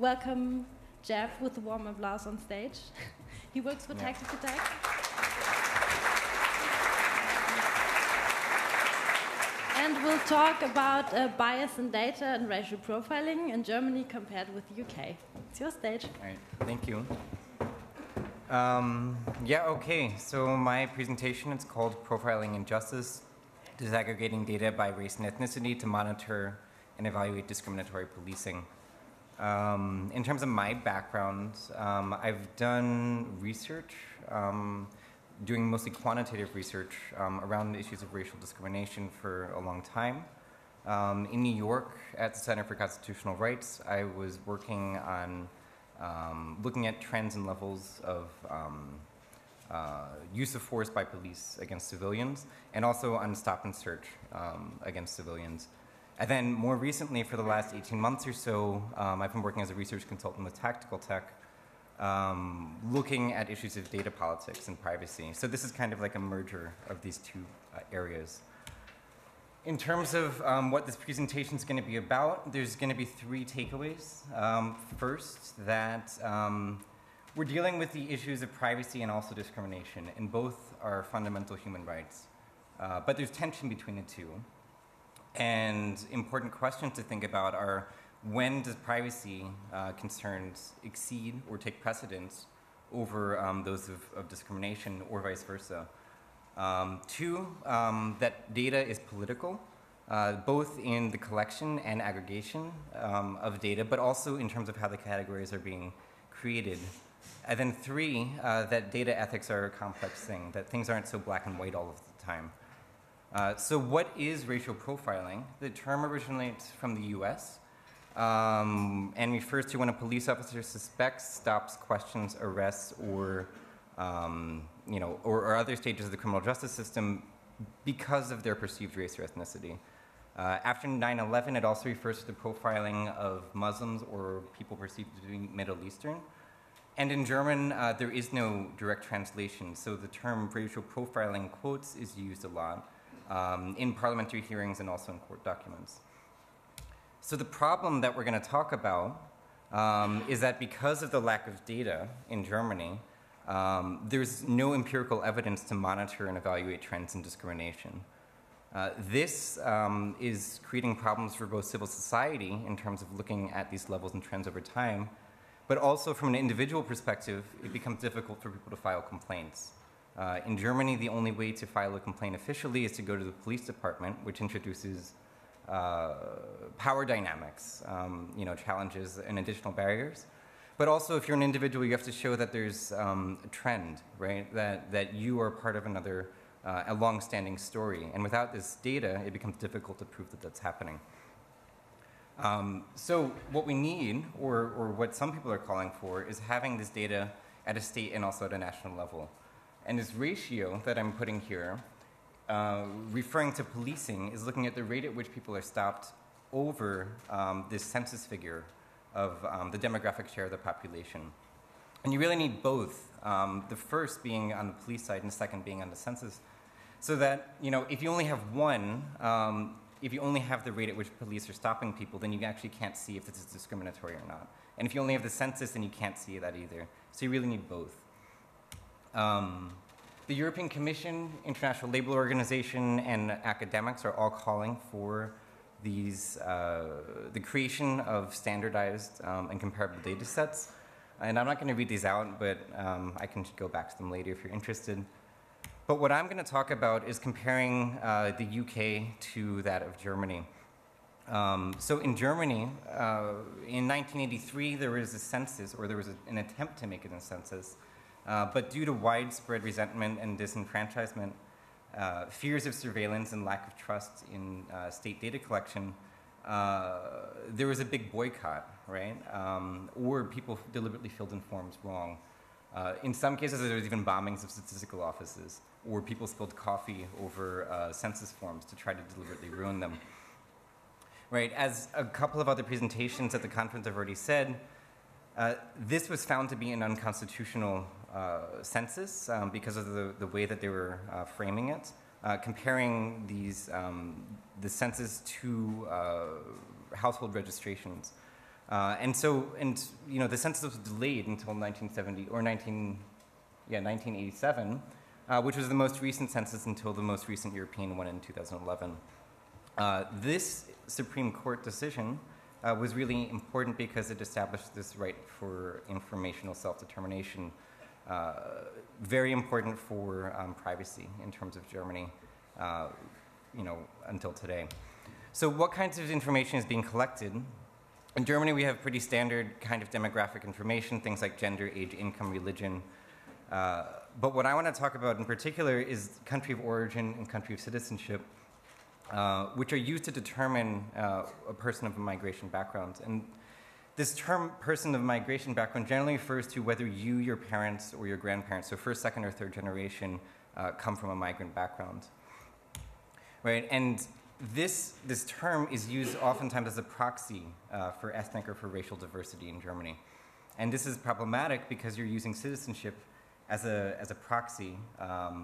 welcome Jeff with a warm applause on stage. He works for Tactic Attack. And we'll talk about bias in data and racial profiling in Germany compared with the UK. It's your stage. All right, thank you. Okay, so my presentation is called Profiling in Justice, Disaggregating Data by Race and Ethnicity to Monitor and Evaluate Discriminatory Policing. In terms of my background, I've done research, doing mostly quantitative research around issues of racial discrimination for a long time. In New York, at the Center for Constitutional Rights, I was working on looking at trends and levels of use of force by police against civilians, and also on stop and search against civilians. And then more recently, for the last 18 months or so, I've been working as a research consultant with Tactical Tech, looking at issues of data politics and privacy. So this is kind of like a merger of these two areas. In terms of what this presentation is going to be about, there's going to be three takeaways. First, that we're dealing with the issues of privacy and also discrimination, and both are fundamental human rights. But there's tension between the two. And important questions to think about are, when does privacy concerns exceed or take precedence over those of discrimination, or vice versa? Two, that data is political, both in the collection and aggregation of data, but also in terms of how the categories are being created. And then three, that data ethics are a complex thing, that things aren't so black and white all of the time. So what is racial profiling? The term originates from the US and refers to when a police officer suspects, stops, questions, arrests, or or other stages of the criminal justice system because of their perceived race or ethnicity. After 9/11, it also refers to the profiling of Muslims or people perceived to be Middle Eastern. And in German, there is no direct translation, so the term racial profiling, quotes, is used a lot in parliamentary hearings and also in court documents. So the problem that we're going to talk about is that because of the lack of data in Germany, there's no empirical evidence to monitor and evaluate trends in discrimination. This is creating problems for both civil society in terms of looking at these levels and trends over time, but also from an individual perspective, it becomes difficult for people to file complaints. In Germany, the only way to file a complaint officially is to go to the police department, which introduces power dynamics, challenges and additional barriers. But also, if you're an individual, you have to show that there's a trend, right? That you are part of another, a long-standing story. And without this data, it becomes difficult to prove that that's happening. So what we need, or what some people are calling for, is having this data at a state and also at a national level. And this ratio that I'm putting here, referring to policing, is looking at the rate at which people are stopped over this census figure of the demographic share of the population. And you really need both, the first being on the police side and the second being on the census, so that, if you only have one, if you only have the rate at which police are stopping people, then you actually can't see if this is discriminatory or not. And if you only have the census, then you can't see that either. So you really need both. The European Commission, International Labour Organization, and academics are all calling for these, the creation of standardized and comparable data sets. And I'm not going to read these out, but I can go back to them later if you're interested. But what I'm going to talk about is comparing the UK to that of Germany. So in Germany, in 1983, there was a census, or there was an attempt to make it a census. But due to widespread resentment and disenfranchisement, fears of surveillance and lack of trust in state data collection, there was a big boycott, right? Or people deliberately filled in forms wrong. In some cases, there was even bombings of statistical offices, or people spilled coffee over census forms to try to deliberately ruin them. Right, as a couple of other presentations at the conference have already said, this was found to be an unconstitutional census because of the way that they were framing it, comparing these, the census to household registrations. And the census was delayed until 1987, which was the most recent census until the most recent European one in 2011. This Supreme Court decision was really important because it established this right for informational self-determination, very important for privacy in terms of Germany, until today. So what kinds of information is being collected? In Germany, we have pretty standard kind of demographic information, things like gender, age, income, religion. But what I want to talk about in particular is country of origin and country of citizenship, which are used to determine a person of a migration background. And this term, person of migration background, generally refers to whether you, your parents, or your grandparents, so first, second, or third generation, come from a migrant background. Right? And this term is used oftentimes as a proxy for ethnic or for racial diversity in Germany. And this is problematic because you're using citizenship as a proxy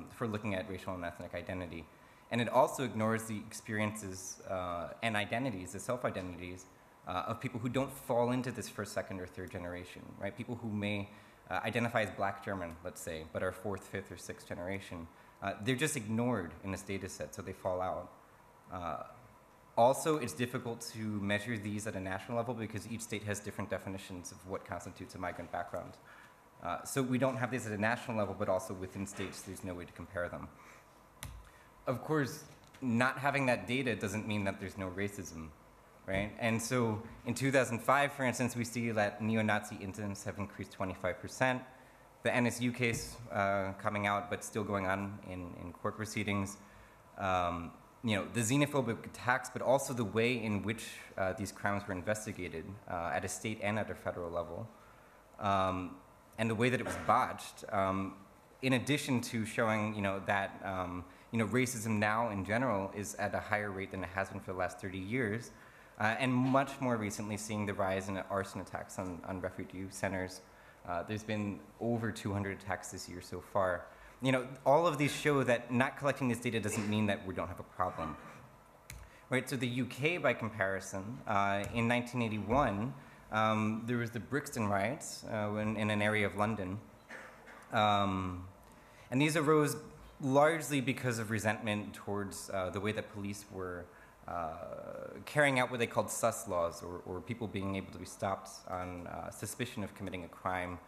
for looking at racial and ethnic identity. And it also ignores the experiences and identities, the self-identities, of people who don't fall into this first, second, or third generation, right? People who may identify as Black German, let's say, but are fourth, fifth, or sixth generation. They're just ignored in this data set, so they fall out. Also, it's difficult to measure these at a national level because each state has different definitions of what constitutes a migrant background. So we don't have these at a national level, but also within states, there's no way to compare them. Of course, not having that data doesn't mean that there's no racism, right? And so in 2005, for instance, we see that neo-Nazi incidents have increased 25%. The NSU case coming out, but still going on in court proceedings. The xenophobic attacks, but also the way in which these crimes were investigated at a state and at a federal level, and the way that it was botched, in addition to showing, that racism now in general is at a higher rate than it has been for the last 30 years, and much more recently seeing the rise in arson attacks on refugee centers. There's been over 200 attacks this year so far. All of these show that not collecting this data doesn't mean that we don't have a problem. Right, so the UK, by comparison, in 1981, there was the Brixton riots in an area of London. And these arose largely because of resentment towards the way that police were carrying out what they called sus laws, or people being able to be stopped on suspicion of committing a crime,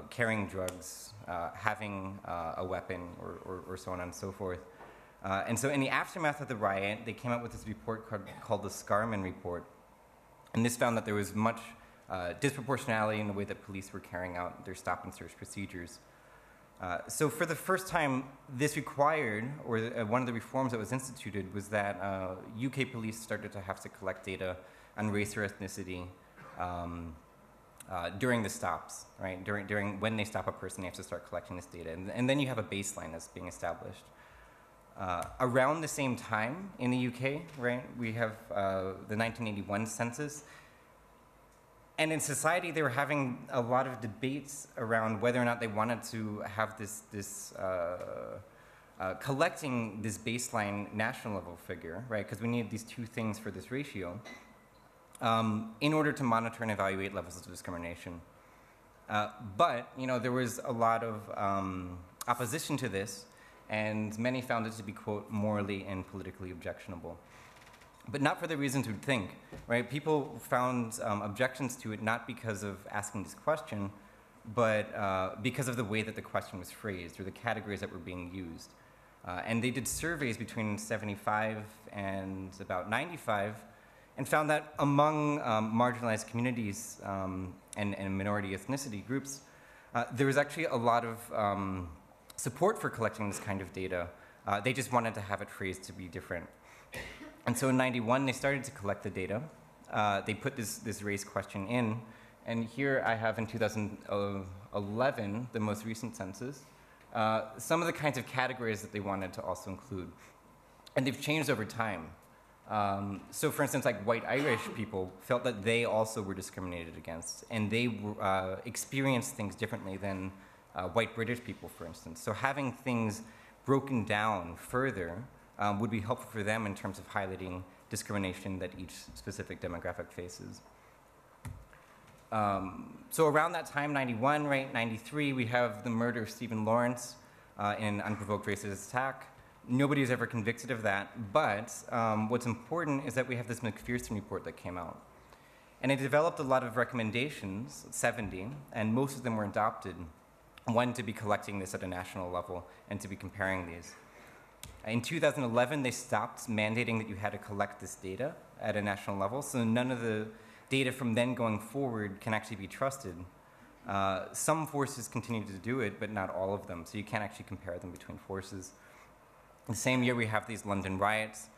carrying drugs, having a weapon, or so on and so forth. And so in the aftermath of the riot, they came out with this report called the Scarman Report. And this found that there was much disproportionality in the way that police were carrying out their stop and search procedures. So for the first time, this required, or one of the reforms that was instituted was that UK police started to have to collect data on race or ethnicity during the stops, right? During when they stop a person, they have to start collecting this data. And then you have a baseline that's being established. Around the same time in the UK, right, we have the 1981 census. And in society, they were having a lot of debates around whether or not they wanted to have this collecting this baseline national level figure, right? Because we need these two things for this ratio in order to monitor and evaluate levels of discrimination. But there was a lot of opposition to this, and many found it to be, quote, morally and politically objectionable. But not for the reasons we'd think, right? People found objections to it not because of asking this question, but because of the way that the question was phrased or the categories that were being used. And they did surveys between 75 and about 95 and found that among marginalized communities and minority ethnicity groups, there was actually a lot of support for collecting this kind of data. They just wanted to have it phrased to be different. And so in 91, they started to collect the data. They put this race question in. And here I have in 2011, the most recent census, some of the kinds of categories that they wanted to also include. And they've changed over time. So for instance, like white Irish people felt that they also were discriminated against. And they experienced things differently than white British people, for instance. So having things broken down further would be helpful for them in terms of highlighting discrimination that each specific demographic faces. So around that time, 91, right, 93, we have the murder of Stephen Lawrence in an unprovoked racist attack. Nobody is ever convicted of that, but what's important is that we have this McPherson report that came out. And it developed a lot of recommendations, 70, and most of them were adopted. One, to be collecting this at a national level and to be comparing these. In 2011, they stopped mandating that you had to collect this data at a national level, so none of the data from then going forward can actually be trusted. Some forces continue to do it, but not all of them, so you can't actually compare them between forces. The same year, we have these London riots.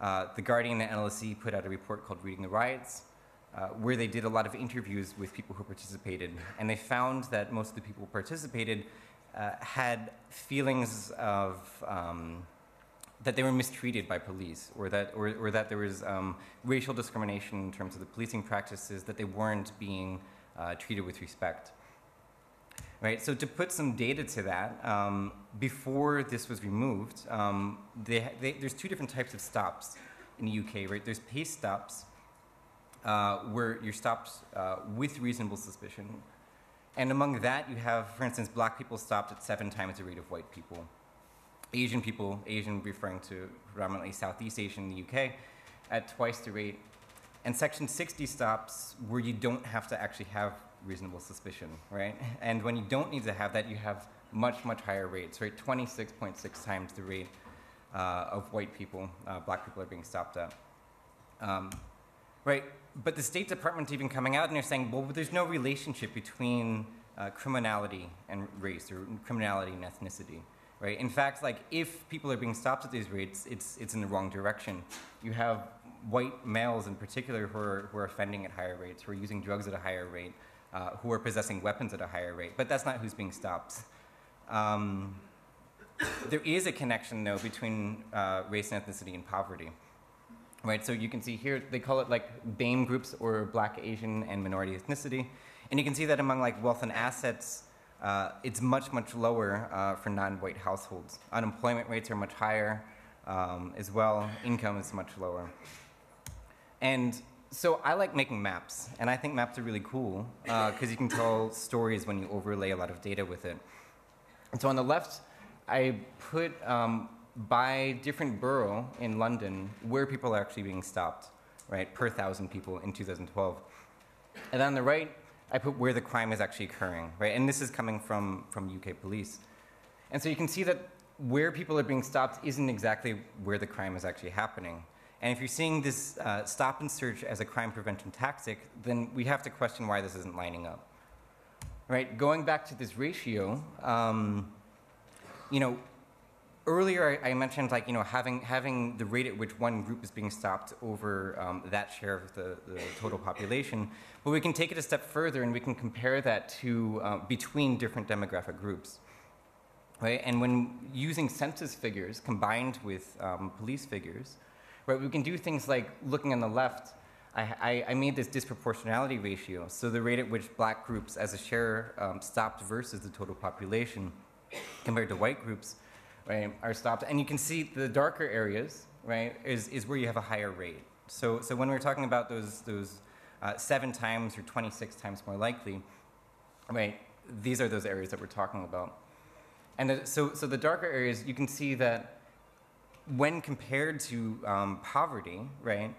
The Guardian and LSE put out a report called Reading the Riots, where they did a lot of interviews with people who participated, and they found that most of the people who participated had feelings of that they were mistreated by police, or that there was racial discrimination in terms of the policing practices, that they weren't being treated with respect. Right, so to put some data to that, before this was removed, there's two different types of stops in the UK, right? There's pace stops, where you're stopped with reasonable suspicion. And among that, you have, for instance, black people stopped at 7 times the rate of white people. Asian people, Asian referring to predominantly Southeast Asian in the UK, at twice the rate. And Section 60 stops where you don't have to actually have reasonable suspicion, right? And when you don't need to have that, you have much, much higher rates, right? 26.6 times the rate of white people, black people are being stopped at. Right, but the State Department even coming out and they're saying, well, there's no relationship between criminality and race, or criminality and ethnicity, right? In fact, like, if people are being stopped at these rates, it's in the wrong direction. You have white males in particular who are offending at higher rates, who are using drugs at a higher rate, who are possessing weapons at a higher rate, but that's not who's being stopped. There is a connection, though, between race and ethnicity and poverty. Right, so you can see here, they call it like BAME groups, or Black, Asian, and minority ethnicity. And you can see that among like wealth and assets, it's much, much lower for non-white households. Unemployment rates are much higher as well. Income is much lower. And so I like making maps, and I think maps are really cool because you can tell stories when you overlay a lot of data with it. And so on the left, I put by different borough in London where people are actually being stopped, right, per 1,000 people in 2012. And on the right, I put where the crime is actually occurring, right? And this is coming from UK police. And so you can see that where people are being stopped isn't exactly where the crime is actually happening. And if you're seeing this stop and search as a crime prevention tactic, then we have to question why this isn't lining up. Right, going back to this ratio, you know, earlier I mentioned, like, you know, having the rate at which one group is being stopped over that share of the total population, but we can take it a step further and we can compare that to between different demographic groups, right? And when using census figures combined with police figures, right, we can do things like, looking on the left, I made this disproportionality ratio, so the rate at which black groups as a share stopped versus the total population compared to white groups, right, are stopped. And you can see the darker areas, right, is where you have a higher rate. So when we're talking about those 7 times or 26 times more likely, right, these are those areas that we're talking about. And so the darker areas, you can see that when compared to poverty, right,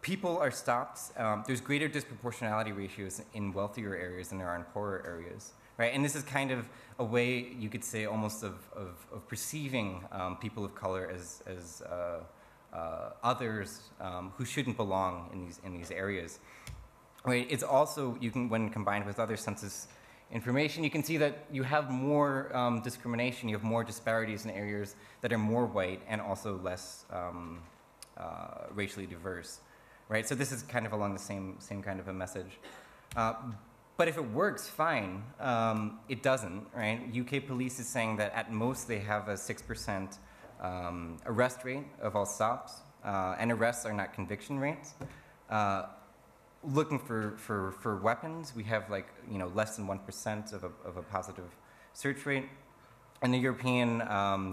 people are stopped. There's greater disproportionality ratios in wealthier areas than there are in poorer areas. Right, and this is kind of a way, you could say, almost of perceiving people of color as others who shouldn't belong in these areas. Right, it's also, you can, when combined with other census information, you can see that you have more discrimination, you have more disparities in areas that are more white and also less racially diverse. Right, so this is kind of along the same kind of a message. But if it works, fine. It doesn't, right? UK police is saying that at most they have a 6% arrest rate of all stops, and arrests are not conviction rates. Looking for weapons, we have, like, you know, less than 1% of a positive search rate. And the European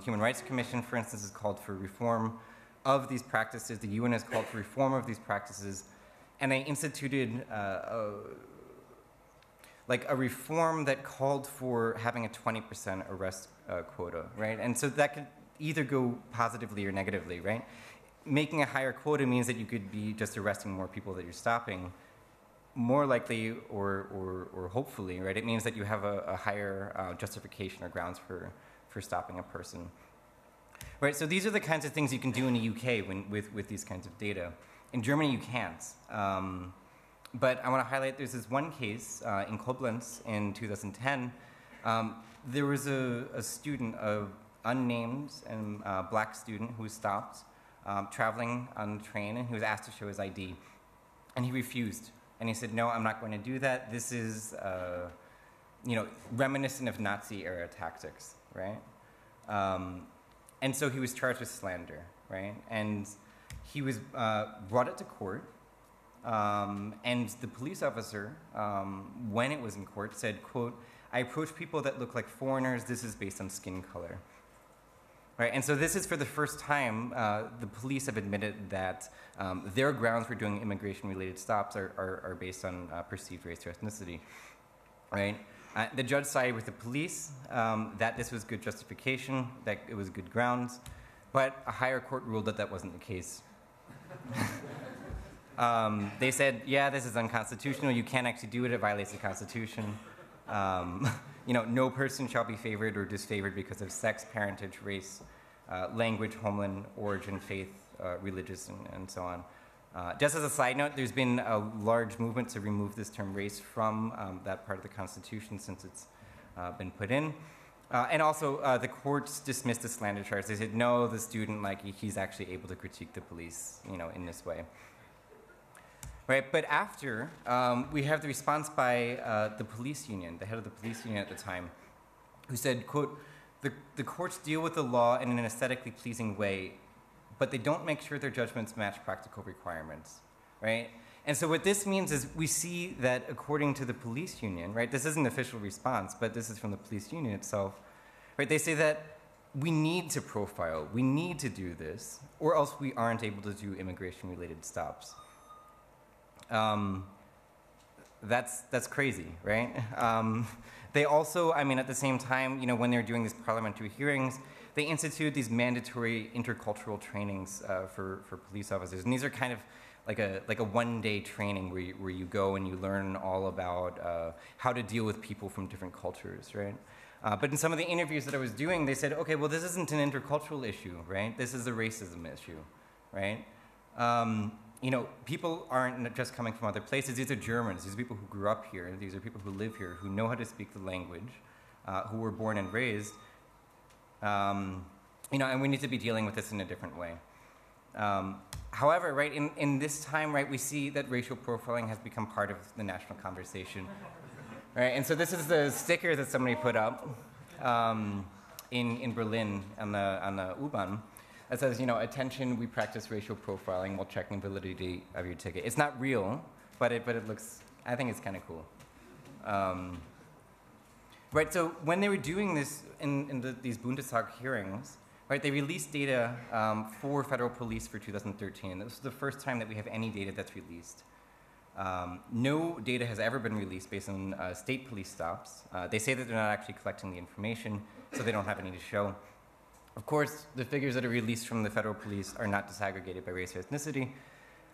Human Rights Commission, for instance, has called for reform of these practices. The UN has called for reform of these practices. and they instituted like a reform that called for having a 20% arrest quota, right? And so that could either go positively or negatively, right? Making a higher quota means that you could be just arresting more people that you're stopping. More likely, or hopefully, right? It means that you have a higher justification or grounds for stopping a person, right? So these are the kinds of things you can do in the UK with these kinds of data. In Germany, you can't. But I want to highlight there's this one case in Koblenz in 2010. There was a student, a unnamed and black student who was stopped traveling on the train, and he was asked to show his ID, and he refused. And he said, "No, I'm not going to do that. This is, reminiscent of Nazi-era tactics, right?" And so he was charged with slander, right? And he was brought it to court. And the police officer, when it was in court, said, quote, "I approach people that look like foreigners. This is based on skin color." Right? And so this is for the first time the police have admitted that their grounds for doing immigration-related stops are based on perceived race or ethnicity. Right? The judge sided with the police that this was good justification, that it was good grounds, but a higher court ruled that that wasn't the case. They said, yeah, this is unconstitutional. You can't actually do it. It violates the Constitution. No person shall be favored or disfavored because of sex, parentage, race, language, homeland, origin, faith, religious, and so on. Just as a side note, there's been a large movement to remove this term race from that part of the Constitution since it's been put in. And also, the courts dismissed the slander charge. They said, no, the student, he's actually able to critique the police, in this way. Right, but after, we have the response by the police union, the head of the police union at the time, who said, quote, the courts deal with the law in an aesthetically pleasing way, but they don't make sure their judgments match practical requirements, right? And so what this means is we see that according to the police union, right, this isn't an official response, but this is from the police union itself, right, they say that we need to profile, we need to do this, or else we aren't able to do immigration-related stops. That's crazy, right? They also, at the same time, when they're doing these parliamentary hearings, they institute these mandatory intercultural trainings for police officers, and these are kind of like a one-day training where you go and you learn all about how to deal with people from different cultures, right? But in some of the interviews that I was doing, they said, okay, well, this isn't an intercultural issue, right? This is a racism issue, right? People aren't just coming from other places. These are Germans. These are people who grew up here. These are people who live here, who know how to speak the language, who were born and raised. And we need to be dealing with this in a different way. However, right, in this time, right, we see that racial profiling has become part of the national conversation. Right, and so this is the sticker that somebody put up in Berlin on the U-Bahn. That says, attention, we practice racial profiling while checking validity of your ticket. It's not real, but it looks, I think it's kind of cool. Right, so when they were doing this in these Bundestag hearings, right, they released data for federal police for 2013. This is the first time that we have any data that's released. No data has ever been released based on state police stops. They say that they're not actually collecting the information, so they don't have any to show. Of course, the figures that are released from the federal police are not disaggregated by race or ethnicity.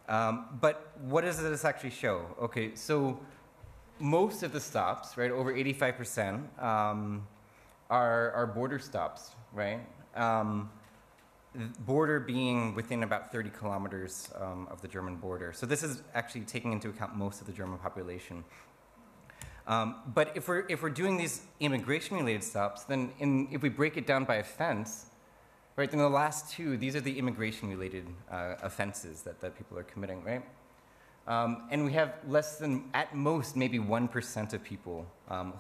But what does this actually show? Okay, so most of the stops, right, over 85%, are border stops, right? Border being within about 30 kilometers of the German border. So this is actually taking into account most of the German population. But if we're doing these immigration-related stops, then if we break it down by offense, right, then the last two, these are the immigration-related offenses that people are committing, right? And we have less than, at most, maybe 1% of people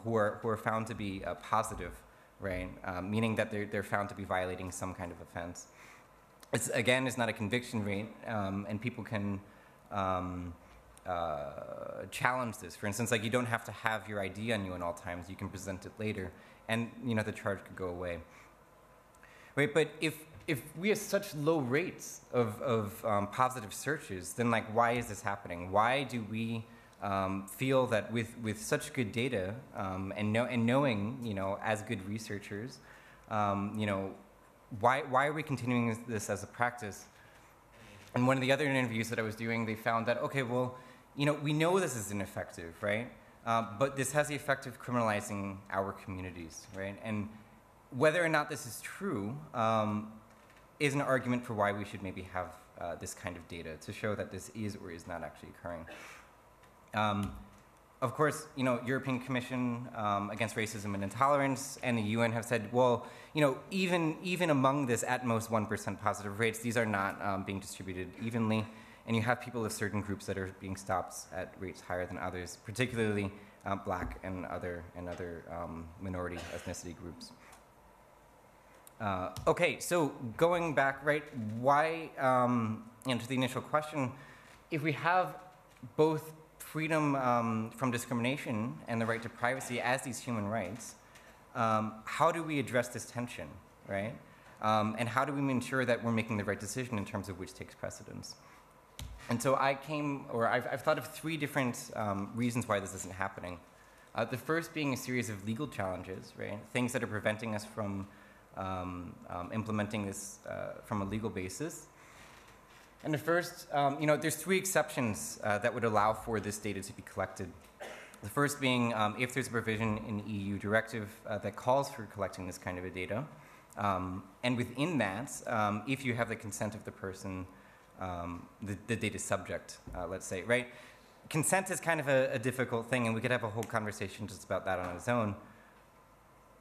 who are found to be positive, right? Meaning that they're found to be violating some kind of offense. It's not a conviction rate, and people can challenge this. For instance, you don't have to have your ID on you at all times. You can present it later, and the charge could go away. Right, but if if we have such low rates of positive searches, then like why is this happening? Why do we feel that with such good data and knowing, you know, as good researchers, you know, why are we continuing this as a practice? And one of the other interviews that I was doing, they found that, okay, well, you know, we know this is ineffective, right? But this has the effect of criminalizing our communities, right? And whether or not this is true is an argument for why we should maybe have this kind of data to show that this is or is not actually occurring. Of course, you know, European Commission Against Racism and Intolerance and the UN have said, well, you know, even among this at most 1% positive rates, these are not being distributed evenly, and you have people of certain groups that are being stopped at rates higher than others, particularly Black and other minority ethnicity groups. Okay, so going back, right, why, you know, to the initial question, if we have both freedom from discrimination and the right to privacy as these human rights, how do we address this tension, right? And how do we ensure that we're making the right decision in terms of which takes precedence? And so I've thought of three different reasons why this isn't happening. The first being a series of legal challenges, right? Things that are preventing us from implementing this from a legal basis. And the first, you know, there's three exceptions that would allow for this data to be collected. The first being if there's a provision in the EU directive that calls for collecting this kind of a data. And within that, if you have the consent of the person, the data subject, let's say, right? Consent is kind of a difficult thing, and we could have a whole conversation just about that on its own.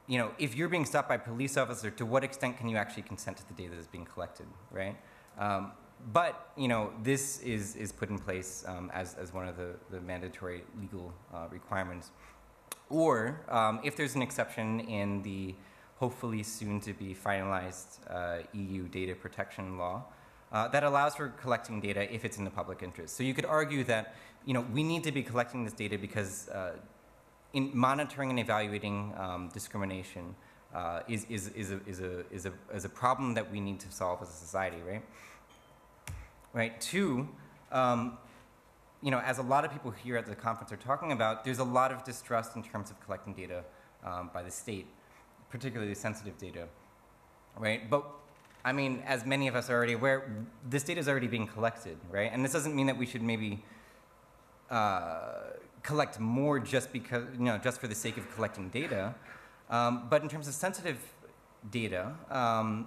You know, if you're being stopped by a police officer, to what extent can you actually consent to the data that's being collected, right? But, you know, this is put in place as one of the mandatory legal requirements. Or if there's an exception in the hopefully soon to be finalized EU data protection law that allows for collecting data if it's in the public interest. So you could argue that, you know, we need to be collecting this data because in monitoring and evaluating discrimination is a problem that we need to solve as a society, right? Right. Two, you know, as a lot of people here at the conference are talking about, there's a lot of distrust in terms of collecting data by the state, particularly sensitive data, right? But I mean, as many of us are already aware, this data is already being collected, right? And this doesn't mean that we should maybe collect more just because, you know, just for the sake of collecting data. But in terms of sensitive data,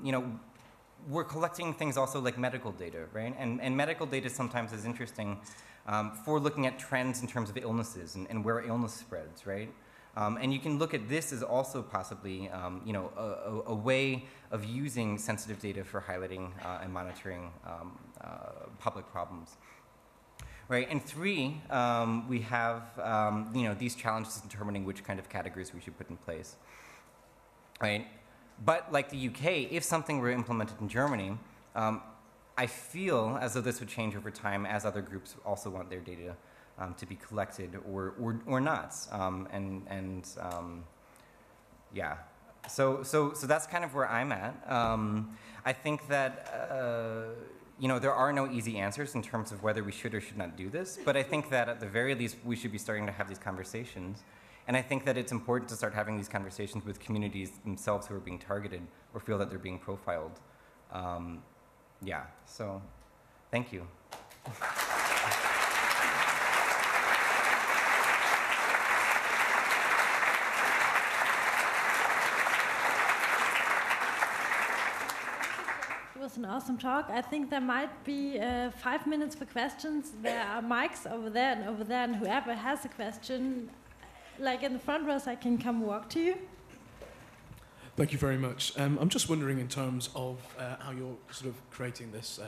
you know, we're collecting things also like medical data, right? And medical data sometimes is interesting for looking at trends in terms of illnesses and where illness spreads, right? And you can look at this as also possibly, you know, a way of using sensitive data for highlighting and monitoring public problems. Right, and three, we have, you know, these challenges in determining which kind of categories we should put in place, right? But like the UK, if something were implemented in Germany, I feel as though this would change over time as other groups also want their data to be collected or not. Yeah, so that's kind of where I'm at. I think that you know, there are no easy answers in terms of whether we should or should not do this, but I think that at the very least we should be starting to have these conversations. And I think that it's important to start having these conversations with communities themselves who are being targeted or feel that they're being profiled. Yeah, so thank you. It was an awesome talk. I think there might be 5 minutes for questions. There are mics over there, and whoever has a question, like in the front rows, I can come walk to you. Thank you very much. I'm just wondering in terms of how you're sort of creating this.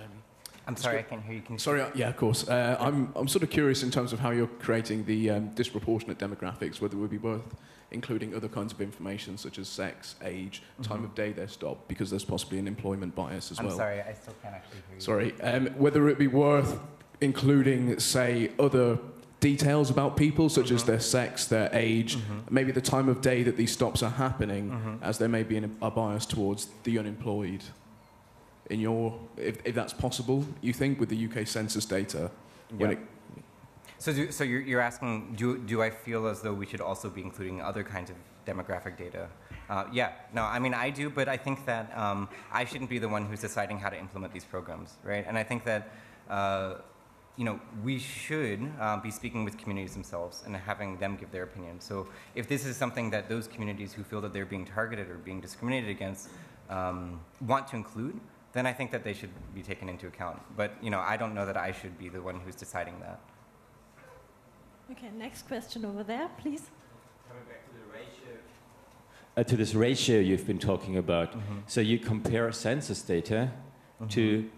I'm sorry, I can't hear you. Can you sorry, yeah, of course. I'm sort of curious in terms of how you're creating the disproportionate demographics, whether it would be worth including other kinds of information such as sex, age, time of day they're stopped, because there's possibly an employment bias as well. I'm sorry, I still can't actually hear you. Sorry. Whether it be worth including, say, other details about people, such as their sex, their age, maybe the time of day that these stops are happening, as there may be a bias towards the unemployed. if that's possible, you think, with the UK census data? When Yeah. So you're asking, do I feel as though we should also be including other kinds of demographic data? Yeah, no, I mean, I do, but I think that I shouldn't be the one who's deciding how to implement these programs, right? And I think that, we should be speaking with communities themselves and having them give their opinion. So if this is something that those communities who feel that they're being targeted or being discriminated against want to include, then I think that they should be taken into account. But, I don't know that I should be the one who's deciding that. Okay, next question over there, please. Coming back to the ratio. To this ratio you've been talking about. So you compare census data to,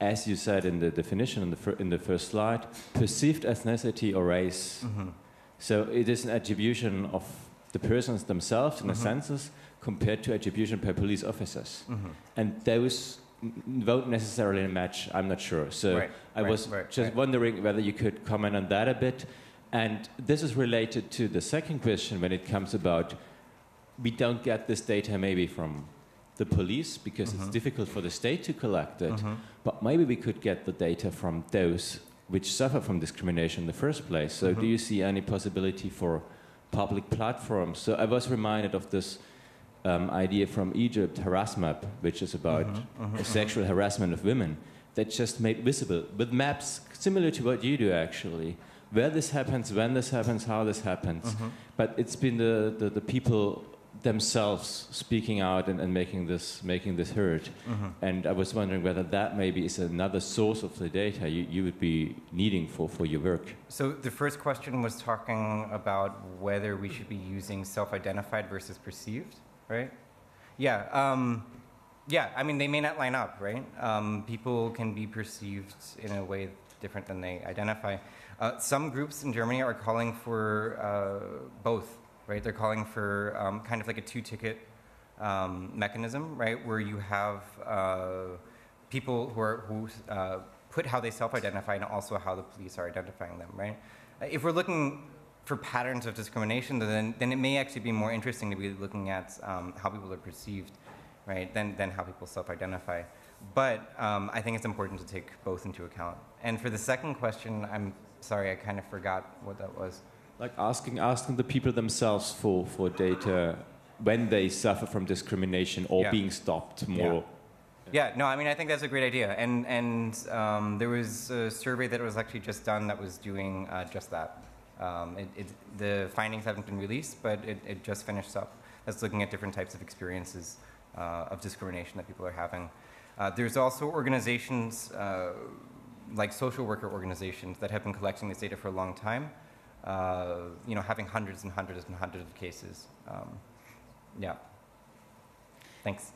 as you said in the definition in the first slide, perceived ethnicity or race. So it is an attribution of the persons themselves in the census compared to attribution by police officers. And those won't necessarily match, I'm not sure. So I was just wondering whether you could comment on that a bit. And this is related to the second question when it comes about, we don't get this data maybe from the police because it's difficult for the state to collect it, but maybe we could get the data from those which suffer from discrimination in the first place. So do you see any possibility for public platforms? So I was reminded of this idea from Egypt, Harassmap, which is about sexual harassment of women, that just made visible with maps similar to what you do actually, where this happens, when this happens, how this happens. But it's been the people themselves speaking out and making this heard. And I was wondering whether that maybe is another source of the data you would be needing for your work. So the first question was talking about whether we should be using self-identified versus perceived, right? Yeah. Yeah, I mean, they may not line up, right? People can be perceived in a way different than they identify. Some groups in Germany are calling for both, right? They're calling for kind of like a two-ticket mechanism, right? Where you have people who put how they self-identify and also how the police are identifying them, right? If we're looking for patterns of discrimination, then it may actually be more interesting to be looking at how people are perceived, right, than how people self-identify. But I think it's important to take both into account. And for the second question, I'm sorry, I kind of forgot what that was. Like asking the people themselves for data when they suffer from discrimination or being stopped more. Yeah, no, I mean, I think that's a great idea. And there was a survey that was actually just done that was doing just that. The findings haven't been released, but it just finished up. That's looking at different types of experiences of discrimination that people are having. There's also organizations, like social worker organizations, that have been collecting this data for a long time, having hundreds and hundreds and hundreds of cases. Yeah. Thanks.